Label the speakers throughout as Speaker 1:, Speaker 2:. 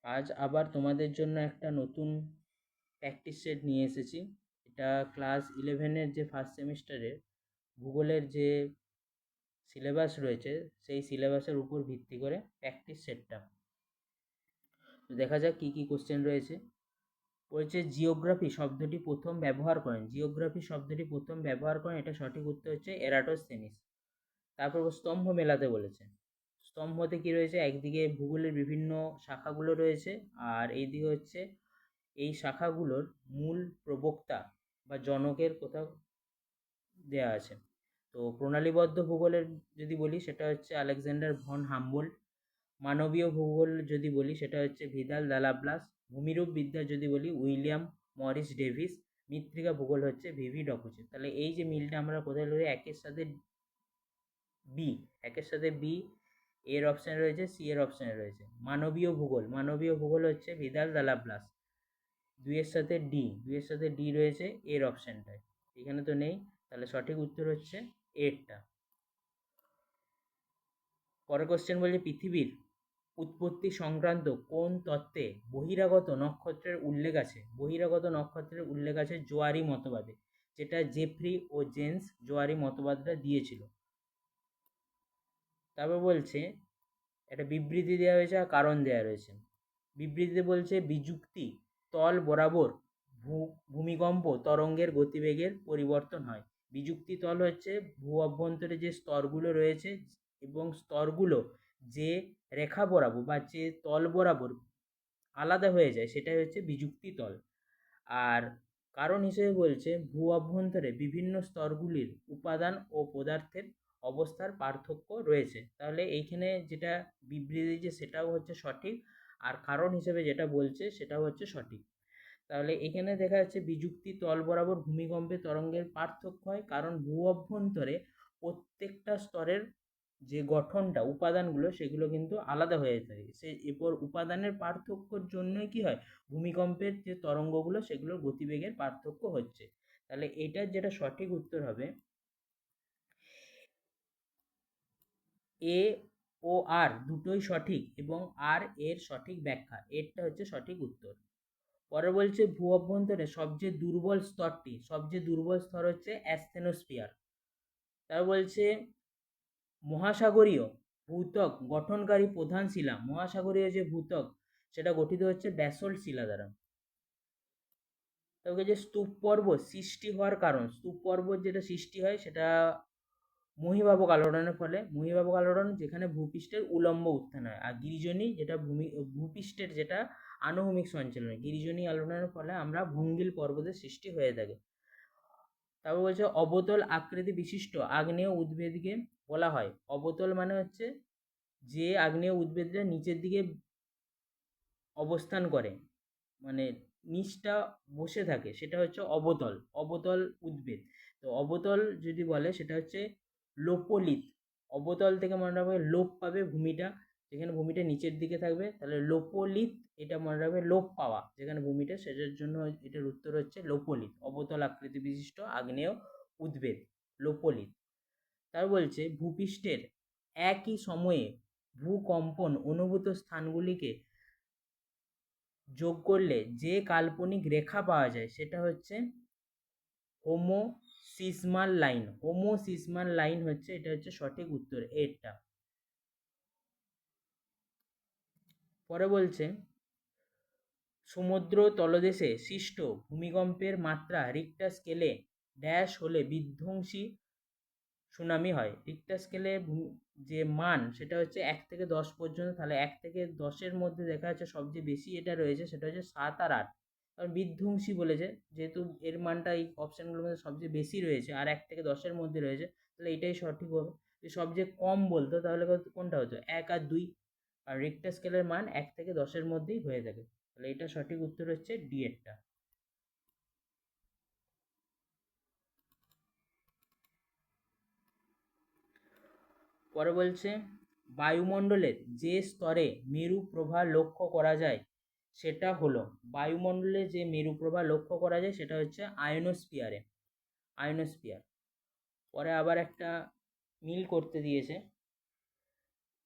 Speaker 1: আজ আবার তোমাদের জন্য একটা নতুন প্র্যাকটিস সেট নিয়ে এসেছি। এটা ক্লাস 11-এর যে ফার্স্ট সেমিস্টারের ভূগোলের যে সিলেবাস রয়েছে সেই সিলেবাসের উপর ভিত্তি করে প্র্যাকটিস সেটটা। তো দেখা যাক কী কী কোশ্চেন রয়েছে। বলছে জিওগ্রাফি শব্দটি প্রথম ব্যবহার করেন, জিওগ্রাফি শব্দটি প্রথম ব্যবহার করেন, এটা সঠিক উত্তর হচ্ছে এরাটোস্থেনিস। তারপর স্তম্ভ মেলাতে বলেছে। স্তম্ভতে কি রয়েছে, একদিকে ভূগোলের বিভিন্ন শাখাগুলো রয়েছে আর এইদিকে হচ্ছে এই শাখাগুলোর মূল প্রবক্তা বা জনকের কোথাও দেয়া আছে। তো প্রণালীবদ্ধ ভূগোলের যদি বলি সেটা হচ্ছে আলেকজান্ডার ভন হাম্বোল্ট। মানবীয় ভূগোল যদি বলি সেটা হচ্ছে ভিদাল দালাব্লাস। ভূমিরূপ বিদ্যা যদি বলি উইলিয়াম মরিস ডেভিস। মৃত্তিকা ভূগোল হচ্ছে ভিভি ডকুচে। তাহলে এই যে মিলটা আমরা কোথায় রয়েছে, একের সাথে বি, একের সাথে বি এর অপশানে রয়েছে, সি এর অপশানে রয়েছে। মানবীয় ভূগোল, মানবীয় ভূগোল হচ্ছে ভিদাল দালাব্লাস। দুইয়ের সাথে ডি, দুইয়ের সাথে ডি রয়েছে এর অপশানটায়, এখানে তো নেই, তাহলে সঠিক উত্তর হচ্ছে এরটা। পরের কোশ্চেন বলছে পৃথিবীর উৎপত্তি সংক্রান্ত কোন তত্ত্বে বহিরাগত নক্ষত্রের উল্লেখ আছে, বহিরাগত নক্ষত্রের উল্লেখ আছে জোয়ারি মতবাদে, যেটা জেফ্রি ও জেন্স জোয়ারি মতবাদটা দিয়েছিল। তারপর বলছে একটা বিবৃতি দেওয়া হয়েছে আর কারণ দেওয়া রয়েছে। বিবৃতিতে বলছে বিযুক্তি তল বরাবর ভূমিকম্প তরঙ্গের গতিবেগের পরিবর্তন হয়। বিযুক্তি তল হচ্ছে ভূ অভ্যন্তরে যে স্তরগুলো রয়েছে এবং স্তরগুলো যে রেখা বরাবর বা যে তল বরাবর আলাদা হয়ে যায় সেটাই হচ্ছে বিযুক্তি তল। আর কারণ হিসেবে বলছে ভূ অভ্যন্তরে বিভিন্ন স্তরগুলির উপাদান ও পদার্থের অবস্থার পার্থক্য রয়েছে। তাহলে এইখানে যেটা বিবৃতি দিয়েছে সেটাও হচ্ছে সঠিক, আর কারণ হিসেবে যেটা বলছে সেটাও হচ্ছে সঠিক। তাহলে এখানে দেখা যাচ্ছে বিযুক্তি তল বরাবর ভূমিকম্পে তরঙ্গের পার্থক্য হয়, কারণ ভূ অভ্যন্তরে প্রত্যেকটা স্তরের যে গঠনটা উপাদানগুলো সেগুলো কিন্তু আলাদা হয়ে থাকে। সে এরপর উপাদানের পার্থক্যর জন্যই কি হয়, ভূমিকম্পের যে তরঙ্গগুলো সেগুলোর গতিবেগের পার্থক্য হচ্ছে। তাহলে এটার যেটা সঠিক উত্তর হবে এ ও আর দুটোই সঠিক এবং আর এর সঠিক ব্যাখ্যা, এরটা হচ্ছে সঠিক উত্তর। পরে বলছে ভূ অভ্যন্তরে সবচেয়ে দুর্বল স্তরটি, সবচেয়ে দুর্বল স্তর হচ্ছে অ্যাসথেনোস্ফিয়ার। তারপর বলছে মহাসাগরীয় ভূত্বক গঠনকারী প্রধান শিলা, মহাসাগরীয় যে ভূত্বক সেটা গঠিত হচ্ছে ব্যাসল্ট শিলা দ্বারা। তবে যে স্তূপ পর্বত সৃষ্টি হওয়ার কারণ, স্তূপ পর্বত যেটা সৃষ্টি হয় সেটা মহীভাবক আলোড়নের ফলে, মহীভাবক আলোড়ন যেখানে ভূপৃষ্ঠের উলম্ব উত্থান হয়, আর গিরিজনী যেটা ভূপৃষ্ঠের যেটা আনুভূমিক সঞ্চালন, গিরিজনী আলোড়নের ফলে আমরা ভঙ্গিল পর্বতের সৃষ্টি হয়ে থাকে। তারপর বলছে অবতল আকৃতি বিশিষ্ট আগ্নেয় উদ্ভিদকে বলা হয়, অবতল মানে হচ্ছে যে আগ্নেয় উদ্ভিদটা নিচের দিকে অবস্থান করে, মানে নিচটা বসে থাকে, সেটা হচ্ছে অবতল, অবতল উদ্ভিদ। তো অবতল যদি বলে সেটা হচ্ছে লোপলিত। অবতল থেকে মনে রাখবে লোপ পাবে ভূমিটা, যেখানে ভূমিটা নিচের দিকে থাকবে, তাহলে লোপলিত, এটা মনে রাখবে লোপ পাওয়া যেখানে ভূমিটা, সেটার জন্য এটার উত্তর হচ্ছে লোপলিত, অবতল আকৃতি বিশিষ্ট আগ্নেয় উদ্ভিদ লোপলিত। তার বলছে ভূপৃষ্ঠের একই সময়ে ভূকম্পন অনুভূত স্থানগুলিকে যোগ করলে যে কাল্পনিক রেখা পাওয়া যায় সেটা হচ্ছে হোমোসিসমাল লাইন, হোমোসিসমাল লাইন হচ্ছে, এটা হচ্ছে সঠিক উত্তর এরটা। পরে বলছে সমুদ্র তলদেশে সৃষ্ট ভূমিকম্পের মাত্রা রিক্টার স্কেলে ড্যাশ হলে বিধ্বংসী সুনামি হয়। রিক্টার স্কেলে যে মান সেটা হচ্ছে 1 থেকে 10 পর্যন্ত, তাহলে 1 থেকে 10-এর মধ্যে দেখা যাচ্ছে সবচেয়ে বেশি এটা রয়েছে সেটা হচ্ছে 7 আর 8। কারণ বিধ্বংসী বলেছে, যেহেতু এর মানটা এই অপশানগুলোর মধ্যে সবচেয়ে বেশি রয়েছে আর 1 থেকে 10-এর মধ্যে রয়েছে, তাহলে এটাই সঠিক হবে। যদি সবচেয়ে কম বলতো তাহলে কোনটা হতো, 1 আর 2, আর রিক্টার স্কেলের মান 1 থেকে 10-এর মধ্যেই হয়ে থাকে, তাহলে এটা সঠিক উত্তর হচ্ছে ডি এরটা। পরে বলছে বায়ুমণ্ডলের যে স্তরে মেরু প্রভা লক্ষ্য করা যায় সেটা হলো, বায়ুমণ্ডলে যে মেরু প্রভা লক্ষ্য করা যায় সেটা হচ্ছে আয়নোস্ফিয়ারে, আয়নোস্ফিয়ার। পরে আবার একটা মিল করতে দিয়েছে,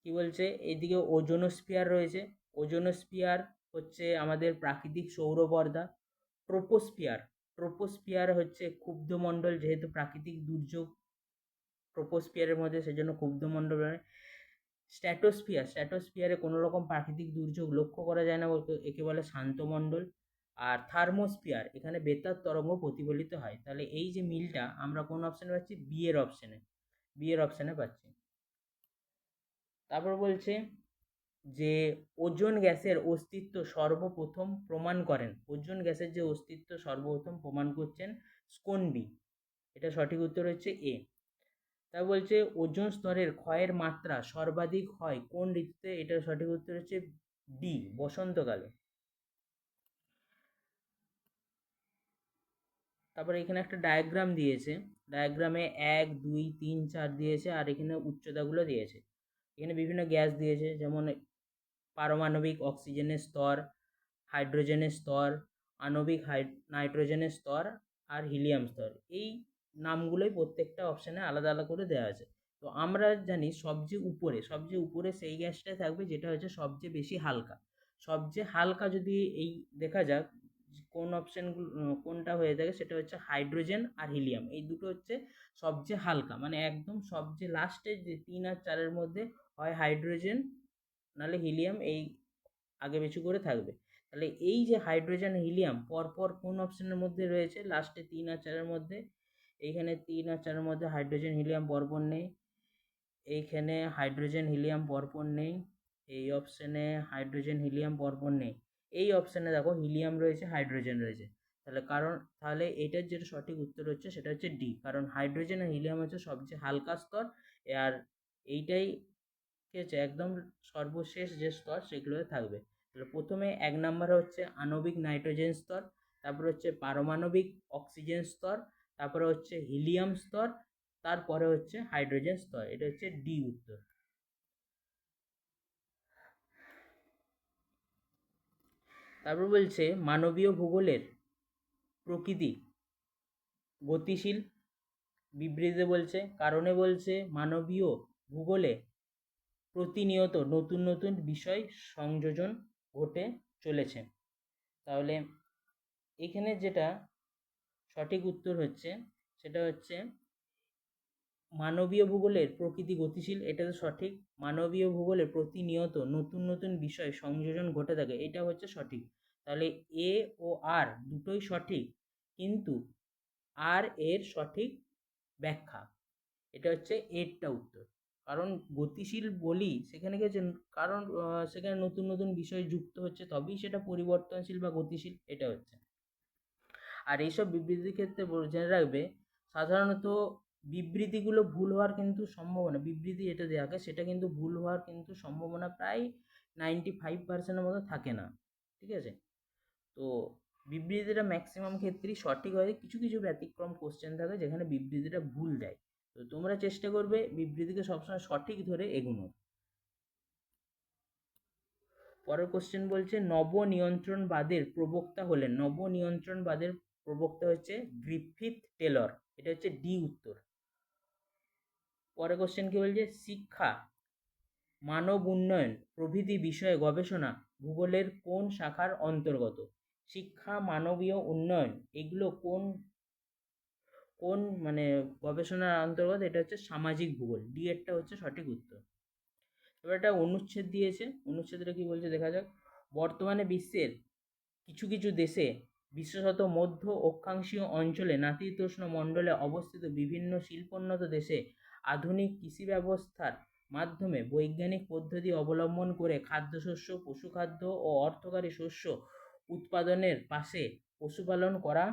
Speaker 1: কি বলছে এদিকে ওজোনোস্ফিয়ার রয়েছে, ওজোনোস্ফিয়ার হচ্ছে আমাদের প্রাকৃতিক সৌরপর্দা। ট্রোপোস্ফিয়ার হচ্ছে ক্ষুব্ধমণ্ডল, যেহেতু প্রাকৃতিক দুর্যোগ ট্রোপোস্ফিয়ারের মধ্যে, সেজন্য ক্ষুব্ধমণ্ডল মানে। স্ট্র্যাটোস্ফিয়ারে কোনো রকম প্রাকৃতিক দুর্যোগ লক্ষ্য করা যায় না বলতে একে বলে শান্তমণ্ডল। আর থার্মোস্ফিয়ার, এখানে বেতার তরঙ্গ প্রতিফলিত হয়। তাহলে এই যে মিলটা আমরা কোন অপশানে পাচ্ছি? বি এর অপশানে পাচ্ছি। তারপর বলছে যে ওজোন গ্যাসের অস্তিত্ব সর্বপ্রথম প্রমাণ করেন, ওজোন গ্যাসের যে অস্তিত্ব সর্বপ্রথম প্রমাণ করছেন স্কোনবি। এটা সঠিক উত্তর হচ্ছে এ। তা বলছে ওজোন স্তরের ক্ষয়ের মাত্রা সর্বাধিক হয় কোন ঋতুতে? এটার সঠিক উত্তর হচ্ছে ডি, বসন্তকালে। তারপরে এখানে একটা ডায়াগ্রাম দিয়েছে, ডায়াগ্রামে 1, 2, 3, 4 দিয়েছে, আর এখানে উচ্চতাগুলো দিয়েছে। এখানে বিভিন্ন গ্যাস দিয়েছে, যেমন পারমাণবিক অক্সিজেনের স্তর, হাইড্রোজেনের স্তর, আণবিক নাইট্রোজেনের স্তর, আর হিলিয়াম স্তর। এই নামগুলোই প্রত্যেকটা অপশানে আলাদা আলাদা করে দেওয়া আছে। তো আমরা জানি সবচেয়ে উপরে সেই গ্যাসটা থাকবে যেটা হচ্ছে সবচেয়ে বেশি হালকা। সবচেয়ে হালকা যদি এই দেখা যাক কোন অপশানগুলো কোনটা হয়ে থাকে, সেটা হচ্ছে হাইড্রোজেন আর হিলিয়াম। এই দুটো হচ্ছে সবচেয়ে হালকা, মানে একদম সবচেয়ে লাস্টে যে 3 আর 4-এর মধ্যে হয় হাইড্রোজেন নাহলে হিলিয়াম, এই আগে পিছু করে থাকবে। তাহলে এই যে হাইড্রোজেন হিলিয়াম পরপর কোন অপশনের মধ্যে রয়েছে? লাস্টে 3 আর 4-এর মধ্যে। এইখানে 3 আর 4-এর মধ্যে হাইড্রোজেন হিলিয়াম পরপর নেই, এইখানে হাইড্রোজেন হিলিয়াম পরপর নেই, এই অপশানে হাইড্রোজেন হিলিয়াম পরপর নেই, এই অপশানে দেখো হিলিয়াম রয়েছে, হাইড্রোজেন রয়েছে। তাহলে এটার যেটা সঠিক উত্তর হচ্ছে সেটা হচ্ছে ডি, কারণ হাইড্রোজেন আর হিলিয়াম হচ্ছে সবচেয়ে হালকা স্তর। আর এইটাই হচ্ছে একদম সর্বশেষ যে স্তর সেগুলোতে থাকবে। তাহলে প্রথমে 1 নম্বরে হচ্ছে আণবিক নাইট্রোজেন স্তর, তারপরে হচ্ছে পারমাণবিক অক্সিজেন স্তর, তারপরে হচ্ছে হিলিয়াম স্তর, তারপরে হচ্ছে হাইড্রোজেন স্তর। এটা হচ্ছে ডি উত্তর। তারপর বলছে মানবীয় ভূগোলের প্রকৃতি গতিশীল। বিবৃতিতে বলছে কারণে বলছে মানবীয় ভূগোলে প্রতিনিয়ত নতুন নতুন বিষয় সংযোজন ঘটে চলেছে। তাহলে এখানে যেটা সঠিক উত্তর হচ্ছে সেটা হচ্ছে মানবীয় ভূগোলের প্রকৃতি গতিশীল, এটা তো সঠিক। মানবীয় ভূগোলে প্রতিনিয়ত নতুন নতুন বিষয় সংযোজন ঘটে থাকে, এটা হচ্ছে সঠিক। তাহলে এ ও আর দুটোই সঠিক, কিন্তু আর এর সঠিক ব্যাখ্যা, এটা হচ্ছে এরটা উত্তর। কারণ গতিশীল বলি সেখানে কি হচ্ছে, কারণ সেখানে নতুন নতুন বিষয় যুক্ত হচ্ছে, তবেই সেটা পরিবর্তনশীল বা গতিশীল, এটা হচ্ছে। আর এইসব বিবৃতির ক্ষেত্রে জেনে রাখবে সাধারণত বিবৃতিগুলো ভুল হওয়ার কিন্তু সম্ভাবনা, বিবৃতি যেটা দেওয়া থাকে সেটা কিন্তু ভুল হওয়ার কিন্তু সম্ভাবনা প্রায় 95%-এর মতো থাকে না, ঠিক আছে। তো বিবৃতিটা ম্যাক্সিমাম ক্ষেত্রেই সঠিক হয়, কিছু কিছু ব্যতিক্রম কোশ্চেন থাকে যেখানে বিবৃতিটা ভুল দেয়। তো তোমরা চেষ্টা করবে বিবৃতিকে সবসময় সঠিক ধরে এগোনোর। পরের কোশ্চেন বলছে নবনিয়ন্ত্রণবাদের প্রবক্তা হচ্ছে গ্রিফিথ টেলর, এটা হচ্ছে ডি উত্তর। পরের কোশ্চেন কি বলছে? শিক্ষা, মানব উন্নয়ন প্রভৃতি বিষয়ে গবেষণা ভূগোলের কোন শাখার অন্তর্গত? শিক্ষা, মানবীয় উন্নয়ন এগুলো কোন কোন মানে গবেষণার অন্তর্গত? এটা হচ্ছে সামাজিক ভূগোল, ডি এরটা হচ্ছে সঠিক উত্তর। এবার একটা অনুচ্ছেদ দিয়েছে, অনুচ্ছেদটা কি বলছে দেখা যাক। বর্তমানে বিশ্বের কিছু কিছু দেশে, বিশেষত মধ্য অক্ষাংশীয় অঞ্চলে নাতিশীতোষ্ণ মণ্ডলে অবস্থিত বিভিন্ন শিল্পোন্নত দেশে আধুনিক কৃষি ব্যবস্থার মাধ্যমে বৈজ্ঞানিক পদ্ধতি অবলম্বন করে খাদ্যশস্য, পশুখাদ্য ও অর্থকারী শস্য উৎপাদনের পাশে পশুপালন করা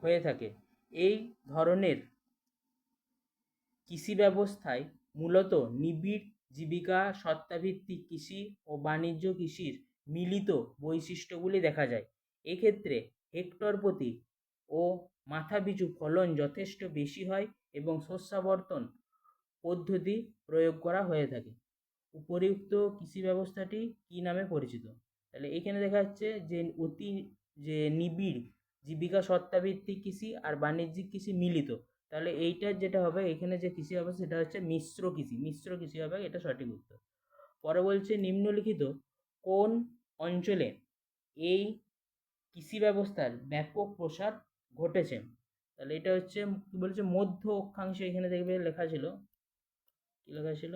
Speaker 1: হয়ে থাকে। এই ধরনের কৃষি ব্যবস্থায় মূলত নিবিড় জীবিকা সত্তাভিত্তিক কৃষি ও বাণিজ্য কৃষির মিলিত বৈশিষ্ট্যগুলি দেখা যায়। এক্ষেত্রে হেক্টর প্রতি ও মাথাপিছু ফলন যথেষ্ট বেশি হয় এবং শস্যাবর্তন পদ্ধতি প্রয়োগ করা হয়ে থাকে। উপরিউক্ত কৃষি ব্যবস্থাটি কী নামে পরিচিত? তাহলে এখানে দেখা যাচ্ছে যে নিবিড় জীবিকা সত্তাভিত্তিক কৃষি আর বাণিজ্যিক কৃষি মিলিত। তাহলে এইটার যেটা হবে, এখানে যে কৃষি হবে সেটা হচ্ছে মিশ্র কৃষি, মিশ্র কৃষি হবে, এটা সঠিক উত্তর। পরে বলছে নিম্নলিখিত কোন অঞ্চলে এই কৃষি ব্যবস্থার ব্যাপক প্রসার ঘটেছে। তাহলে এটা হচ্ছে কি বলছে, মধ্য অক্ষাংশে, এখানে দেখবে লেখা ছিল, কি লেখা ছিল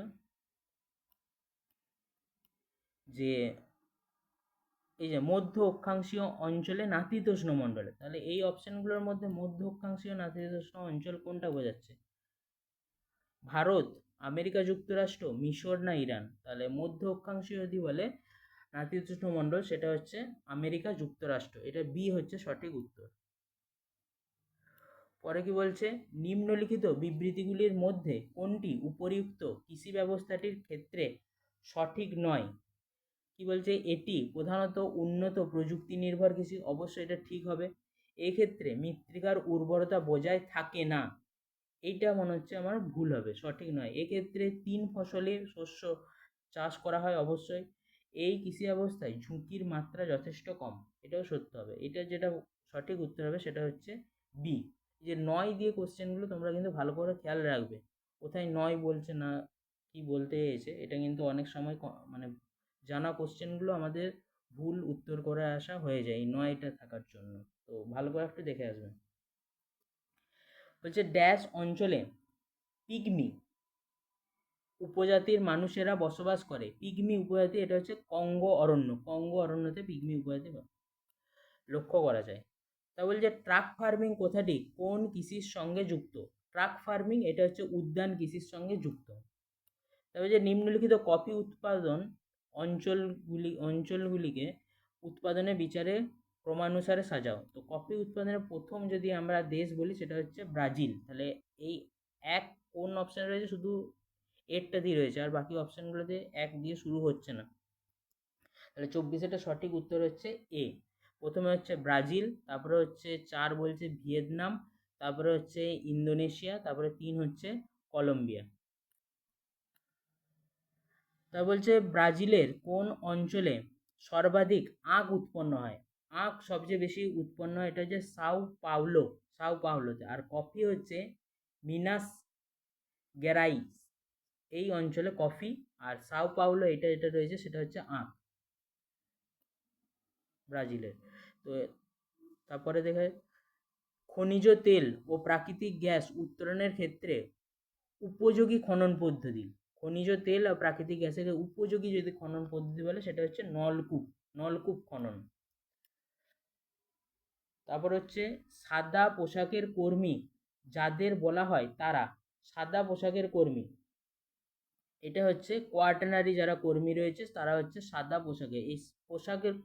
Speaker 1: যে এই যে মধ্য অক্ষাংশীয় অঞ্চলে নাতিশীতোষ্ণ মণ্ডলে। তাহলে এই অপশনগুলোর মধ্যে মধ্য অক্ষাংশীয় নাতিশীতোষ্ণ অঞ্চল কোনটা বোঝাচ্ছে? ভারত, আমেরিকা যুক্তরাষ্ট্র, মিশর না ইরান? তাহলে মধ্য অক্ষাংশীয় যদি বলে নাতিশীতোষ্ণ মণ্ডল, সেটা হচ্ছে আমেরিকা যুক্তরাষ্ট্র, এটা বি হচ্ছে সঠিক উত্তর। পরে কি বলছে, নিম্নলিখিত বিবৃতিগুলির মধ্যে কোনটি উপরিউক্ত কৃষি ব্যবস্থাটির ক্ষেত্রে সঠিক নয়? কি বলছে, এটি প্রধানত উন্নত প্রযুক্তি নির্ভর কৃষি, অবশ্যই এটা ঠিক হবে। এক্ষেত্রে মৃত্তিকার উর্বরতা বজায় থাকে না, এইটা মনে হচ্ছে আমার ভুল হবে, সঠিক নয়। এক্ষেত্রে 3 ফসলের শস্য চাষ করা হয়, অবশ্যই। এই কৃষি ব্যবস্থায় ঝুঁকির মাত্রা যথেষ্ট কম, এটাও সত্য হবে। এটা যেটা সঠিক উত্তর হবে সেটা হচ্ছে বি। যে 9 দিয়ে কোশ্চেনগুলো তোমরা কিন্তু ভালো করে খেয়াল রাখবে, কোথায় 9 বলছে না কি বলতে এসে, এটা কিন্তু অনেক সময় মানে জানা কোশ্চেনগুলো আমাদের ভুল উত্তর করে আসা হয়ে যায় এই 9টা থাকার জন্য, তো ভালো করে একটু দেখে আসবেন। বলছে ড্যাশ অঞ্চলে পিগমি উপজাতির মানুষেরা বসবাস করে। পিগমি উপজাতি, এটা হচ্ছে কঙ্গো অরণ্য, কঙ্গো অরণ্যতে পিগমি উপজাতি লক্ষ্য করা যায়। তা বলছে ট্রাক ফার্মিং কথাটি কোন কৃষির সঙ্গে যুক্ত? ট্রাক ফার্মিং এটা হচ্ছে উদ্যান কৃষির সঙ্গে যুক্ত। তবে যে নিম্নলিখিত কফি উৎপাদন অঞ্চলগুলিকে উৎপাদনের বিচারে ক্রমানুসারে সাজাও। তো কফি উৎপাদনের প্রথম যদি আমরা দেশ বলি সেটা হচ্ছে ব্রাজিল। তাহলে এই এক কোন অপশানে রয়েছে, শুধু এরটা দিয়ে রয়েছে, আর বাকি অপশানগুলোতে এক দিয়ে শুরু হচ্ছে না। তাহলে 24 সঠিক উত্তর হচ্ছে এ। প্রথমে হচ্ছে ব্রাজিল, তারপরে হচ্ছে 4 বলছে ভিয়েতনাম, তারপরে হচ্ছে ইন্দোনেশিয়া, তারপরে 3 হচ্ছে কলম্বিয়া। তা বলছে ব্রাজিলের কোন অঞ্চলে সর্বাধিক আখ উৎপন্ন হয়? আখ সবচেয়ে বেশি উৎপন্ন হয়, এটা হচ্ছে সাও পাওলোতে। আর কফি হচ্ছে মিনাস গেরাইস, এই অঞ্চলে কফি। আর সাও পাওলো এটা যেটা রয়েছে সেটা হচ্ছে আখ, ব্রাজিলের। তো তারপরে দেখে খনিজ তেল ও প্রাকৃতিক গ্যাস উত্তোলনের ক্ষেত্রে উপযোগী খনন পদ্ধতি। খনিজ তেল আর প্রাকৃতিক গ্যাসের উপযোগী যদি খনন পদ্ধতি বলে সেটা হচ্ছে নলকূপ খনন। তারপর হচ্ছে সাদা পোশাকের কর্মী যাদের বলা হয় তারা, সাদা পোশাকের কর্মী এটা হচ্ছে কোয়াটারনারি যারা কর্মী রয়েছে তারা হচ্ছে সাদা পোশাকে। এই পোশাকের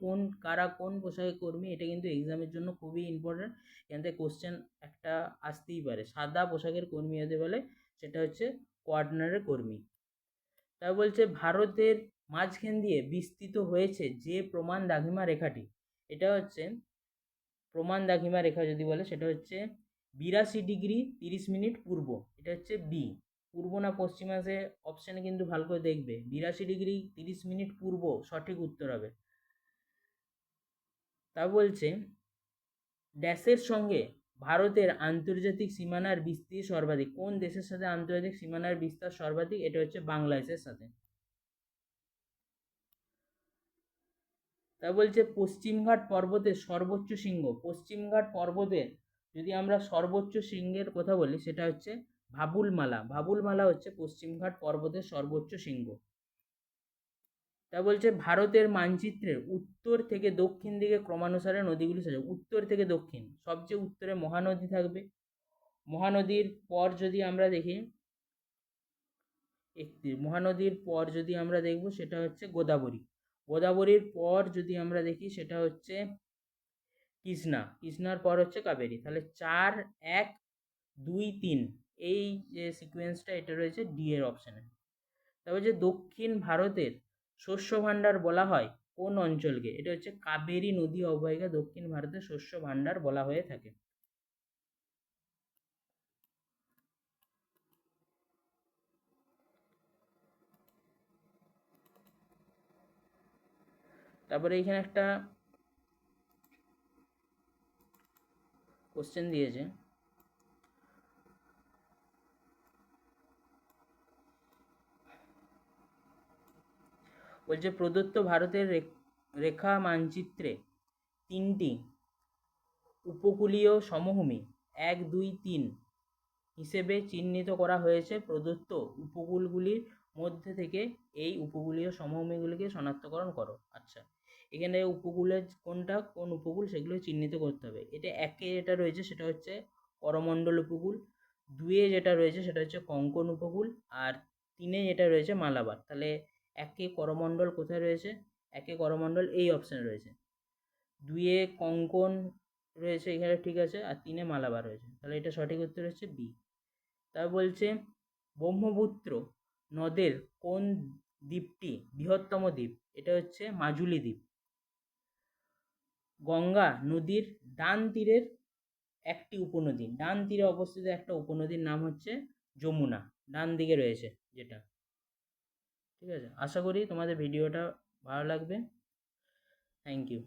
Speaker 1: কারা কোন পোশাকের কর্মী, এটা কিন্তু এক্সামের জন্য খুবই ইম্পর্টেন্ট, এখান থেকে কোশ্চেন একটা আসতেই পারে। সাদা পোশাকের কর্মী যাদের বলে সেটা হচ্ছে কোয়াটারনারি কর্মী। তা বলছে ভারতের মাঝখান দিয়ে বিস্তৃত হয়েছে যে প্রমাণ দ্রাঘিমা রেখাটি, এটা হচ্ছে প্রমাণ দ্রাঘিমা রেখা যদি বলে সেটা হচ্ছে 82 ডিগ্রি 30 মিনিট পূর্ব, এটা হচ্ছে বি। পূর্ব না পশ্চিমে আছে অপশানে কিন্তু ভালো করে দেখবে, 82 ডিগ্রি 30 মিনিট পূর্ব সঠিক উত্তর হবে। তা বলছে ড্যাশের সঙ্গে ভারতের আন্তর্জাতিক সীমানার বিস্তৃতি সর্বাধিক, কোন দেশের সাথে আন্তর্জাতিক সীমানার বিস্তার সর্বাধিক? এটা হচ্ছে বাংলাদেশের সাথে। তা বলছে পশ্চিমঘাট পর্বতের সর্বোচ্চ শৃঙ্গ, পশ্চিমঘাট পর্বতের যদি আমরা সর্বোচ্চ শৃঙ্গের কথা বলি সেটা হচ্ছে ভাবুলমালা হচ্ছে পশ্চিমঘাট পর্বতের সর্বোচ্চ শৃঙ্গ। তা বলছে ভারতের মানচিত্রের উত্তর থেকে দক্ষিণ দিকে ক্রমানুসারে নদীগুলি সাজাও। উত্তর থেকে দক্ষিণ, সবচেয়ে উত্তরে মহানদী থাকবে। মহানদীর পর যদি আমরা দেখি মহানদীর পর যদি আমরা দেখব সেটা হচ্ছে গোদাবরী। গোদাবরীর পর যদি আমরা দেখি সেটা হচ্ছে কৃষ্ণার পর হচ্ছে কাবেরী। তাহলে 4 1 2 3 এই যে সিকোয়েন্সটা এটা রয়েছে ডি এর অপশানে। তবে যে দক্ষিণ ভারতের শস্য ভাণ্ডার বলা হয় কোন অঞ্চলকে? এটা হচ্ছে কাবেরী নদী অববাহিকা দক্ষিণ ভারতের শস্য ভাণ্ডার বলা হয়ে থাকে। তারপরে এখানে একটা কোশ্চেন দিয়েছে, বলছে প্রদত্ত ভারতের রেখা মানচিত্রে 3টি উপকূলীয় সমভূমি 1, 2, 3 হিসেবে চিহ্নিত করা হয়েছে। প্রদত্ত উপকূলগুলির মধ্যে থেকে এই উপকূলীয় সমভূমিগুলিকে শনাক্তকরণ করো। আচ্ছা, এখানে উপকূলের কোনটা কোন উপকূল সেগুলো চিহ্নিত করতে হবে। এটা 1-এ যেটা রয়েছে সেটা হচ্ছে করমণ্ডল উপকূল, 2-এ যেটা রয়েছে সেটা হচ্ছে কোঙ্কণ উপকূল, আর 3-এ যেটা রয়েছে মালাবার। তাহলে 1-এ করমণ্ডল কোথায় রয়েছে? 1-এ করমণ্ডল এই অপশানে রয়েছে, 2-এ কোঙ্কণ রয়েছে এখানে, ঠিক আছে, আর 3-এ মালাবার রয়েছে। তাহলে এটা সঠিক উত্তর হচ্ছে বি। তারপর বলছে ব্রহ্মপুত্র নদের কোন দ্বীপটি বৃহত্তম দ্বীপ? এটা হচ্ছে মাজুলি দ্বীপ। গঙ্গা নদীর ডান তীরের একটি উপনদী, ডান তীরে অবস্থিত একটা উপনদীর নাম হচ্ছে যমুনা, ডান দিকে রয়েছে যেটা। ঠিক আছে, আশা করি তোমাদের ভিডিওটা ভালো লাগবে। Thank you.